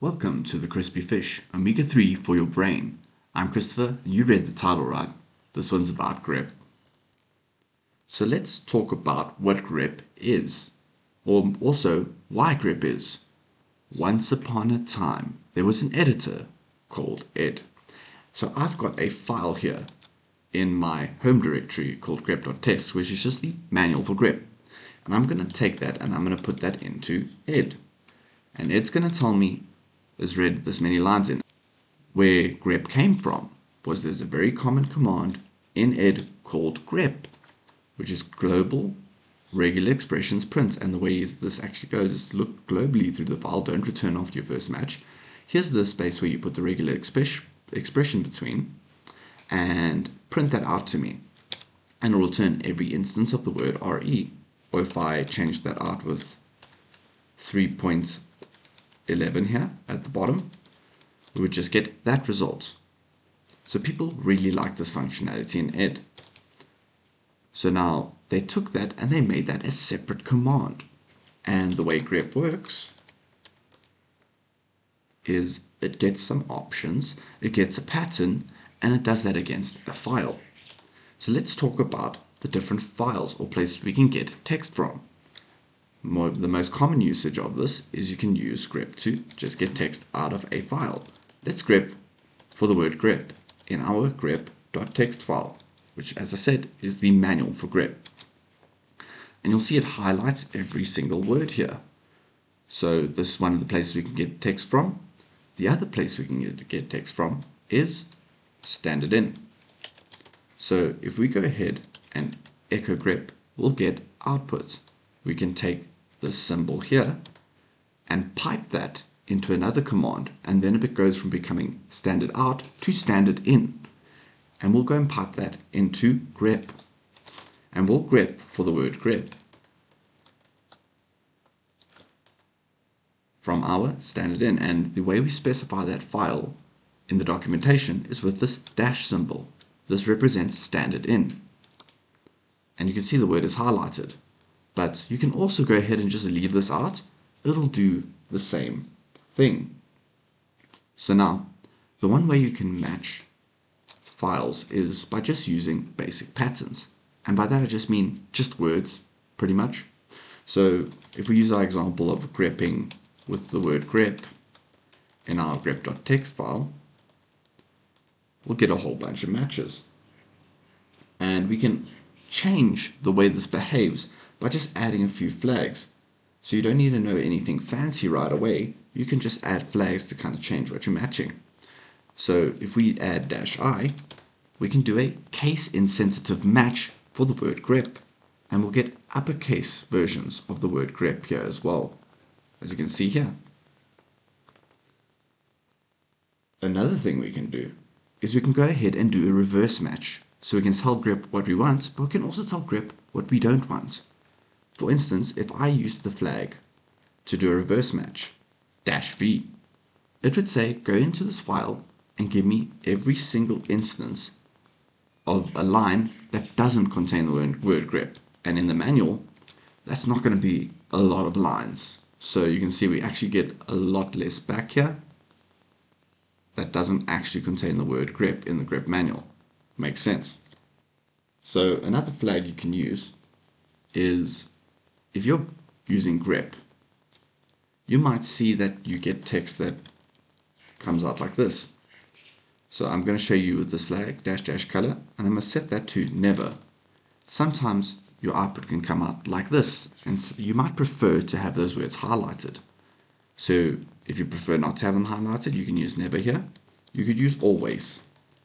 Welcome to the Crispy Fish, Omega-3 for your brain. I'm Christopher, and you read the title right. This one's about grep. So let's talk about what grep is, or also why grep is. Once upon a time, there was an editor called Ed. So I've got a file here in my home directory called grep.txt, which is just the manual for grep. And I'm going to take that and I'm going to put that into Ed. And Ed's going to tell me, has read this many lines in. Where grep came from was there's a very common command in Ed called grep, which is global regular expressions print. And the way this actually goes is look globally through the file, don't return off your first match. Here's the space where you put the regular expression between and print that out to me. And it will return every instance of the word RE. Or if I change that out with 3.11 here at the bottom, we would just get that result. So people really like this functionality in Ed. So now they took that and they made that a separate command. And the way grep works is it gets some options, it gets a pattern, and it does that against a file. So let's talk about the different files or places we can get text from. The most common usage of this is you can use grep to just get text out of a file. Let's grep for the word grep in our grep.txt file, which, as I said, is the manual for grep. And you'll see it highlights every single word here. So this is one of the places we can get text from. The other place we can get text from is standard in. So if we go ahead and echo grep, we'll get output. We can take this symbol here and pipe that into another command, and then it goes from becoming standard out to standard in. And we'll go and pipe that into grep. And we'll grep for the word grep from our standard in. And the way we specify that file in the documentation is with this dash symbol. This represents standard in. And you can see the word is highlighted. But you can also go ahead and just leave this out. It'll do the same thing. So now, the one way you can match files is by just using basic patterns. And by that I just mean just words, pretty much. So if we use our example of grepping with the word grep in our grep.txt file, we'll get a whole bunch of matches. And we can change the way this behaves by just adding a few flags. So you don't need to know anything fancy right away. You can just add flags to kind of change what you're matching. So if we add -i, we can do a case-insensitive match for the word grep. And we'll get uppercase versions of the word grep here as well, as you can see here. Another thing we can do is we can go ahead and do a reverse match. So we can tell grep what we want, but we can also tell grep what we don't want. For instance, if I used the flag to do a reverse match, -v, it would say go into this file and give me every single instance of a line that doesn't contain the word grep. And in the manual, that's not going to be a lot of lines. So you can see we actually get a lot less back here that doesn't actually contain the word grep in the grep manual. Makes sense. So another flag you can use is if you're using grep, you might see that you get text that comes out like this. So I'm going to show you with this flag, --color, and I'm going to set that to never. Sometimes your output can come out like this, and so you might prefer to have those words highlighted. So if you prefer not to have them highlighted, you can use never here. You could use always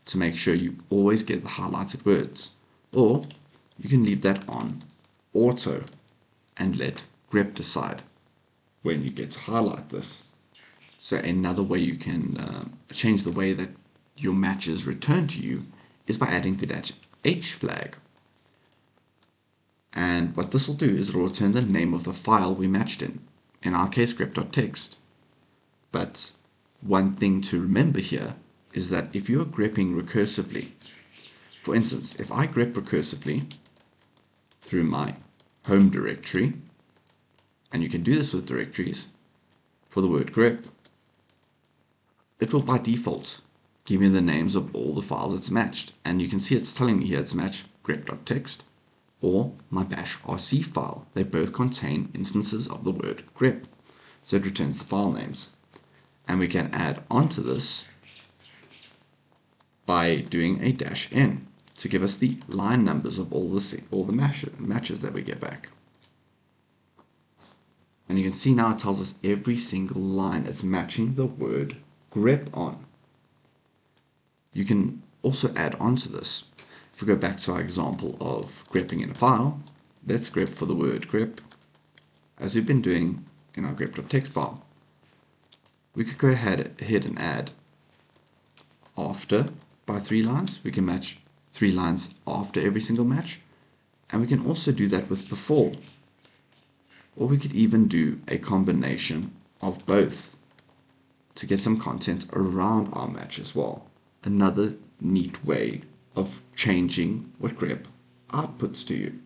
to make sure you always get the highlighted words. Or you can leave that on auto and let grep decide when you get to highlight this. So another way you can change the way that your matches return to you is by adding the -h flag. And what this will do is it will return the name of the file we matched in our case grep.txt. But one thing to remember here is that if you're grepping recursively, for instance, if I grep recursively through my home directory, and you can do this with directories, for the word grep, it will by default give me the names of all the files it's matched. And you can see it's telling me here it's matched grep.txt or my bash rc file. They both contain instances of the word grep. So it returns the file names. And we can add onto this by doing a -n to give us the line numbers of all the matches that we get back. And you can see now it tells us every single line it's matching the word grep on. You can also add on to this. If we go back to our example of grepping in a file, let's grep for the word grep, as we've been doing in our grep.txt file. We could go ahead and add after by 3 lines. We can match 3 lines after every single match, and we can also do that with before. Or we could even do a combination of both to get some content around our match as well. Another neat way of changing what grep outputs to you.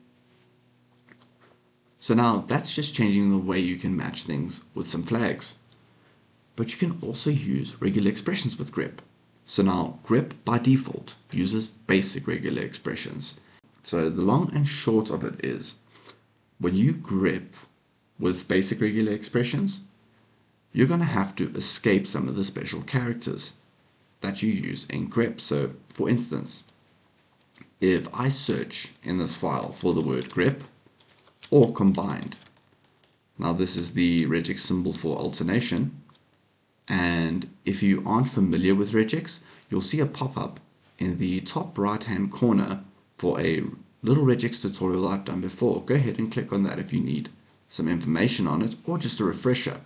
So now that's just changing the way you can match things with some flags. But you can also use regular expressions with grep. So now grep by default uses basic regular expressions. So the long and short of it is, when you grep with basic regular expressions, you're going to have to escape some of the special characters that you use in grep. So for instance, if I search in this file for the word grep or combined, now this is the regex symbol for alternation, and if you aren't familiar with regex, you'll see a pop-up in the top right hand corner for a little regex tutorial I've done before. Go ahead and click on that if you need some information on it or just a refresher.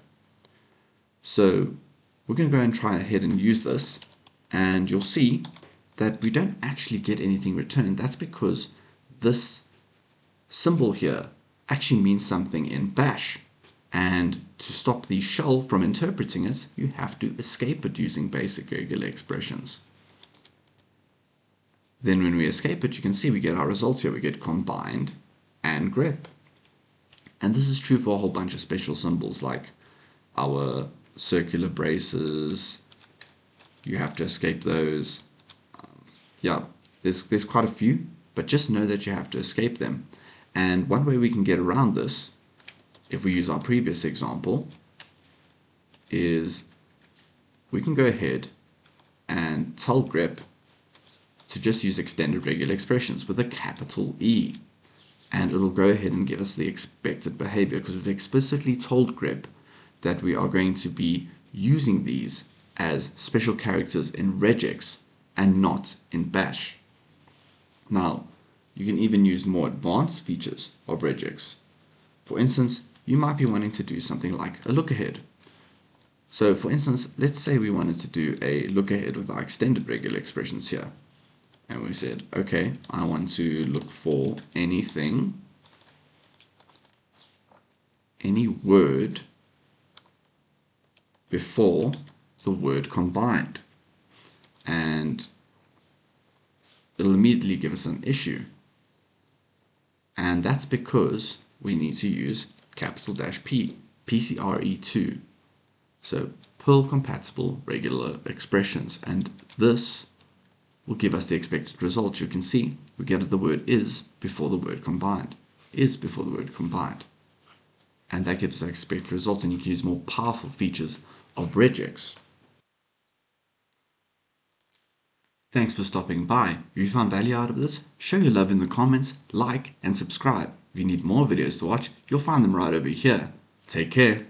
So we're going to go and try ahead and use this, and you'll see that we don't actually get anything returned. That's because this symbol here actually means something in bash, and to stop the shell from interpreting it, you have to escape it using basic regular expressions. Then when we escape it, you can see we get our results here. We get combined and grep. And this is true for a whole bunch of special symbols like our circular braces. You have to escape those. Yeah, there's quite a few, but just know that you have to escape them. And one way we can get around this, if we use our previous example, is we can go ahead and tell grep to just use extended regular expressions with a capital E. And it'll go ahead and give us the expected behavior because we've explicitly told grep that we are going to be using these as special characters in regex and not in bash. Now, you can even use more advanced features of regex. For instance, you might be wanting to do something like a look ahead. So for instance, let's say we wanted to do a look ahead with our extended regular expressions here. And we said, okay, I want to look for anything, any word before the word combined. And it'll immediately give us an issue. And that's because we need to use capital -P, PCRE2. So Perl compatible regular expressions. And this will give us the expected result. You can see we get the word is before the word combined. Is before the word combined. And that gives us expected results, and you can use more powerful features of regex. Thanks for stopping by. If you found value out of this, show your love in the comments, like, and subscribe. If you need more videos to watch, you'll find them right over here. Take care.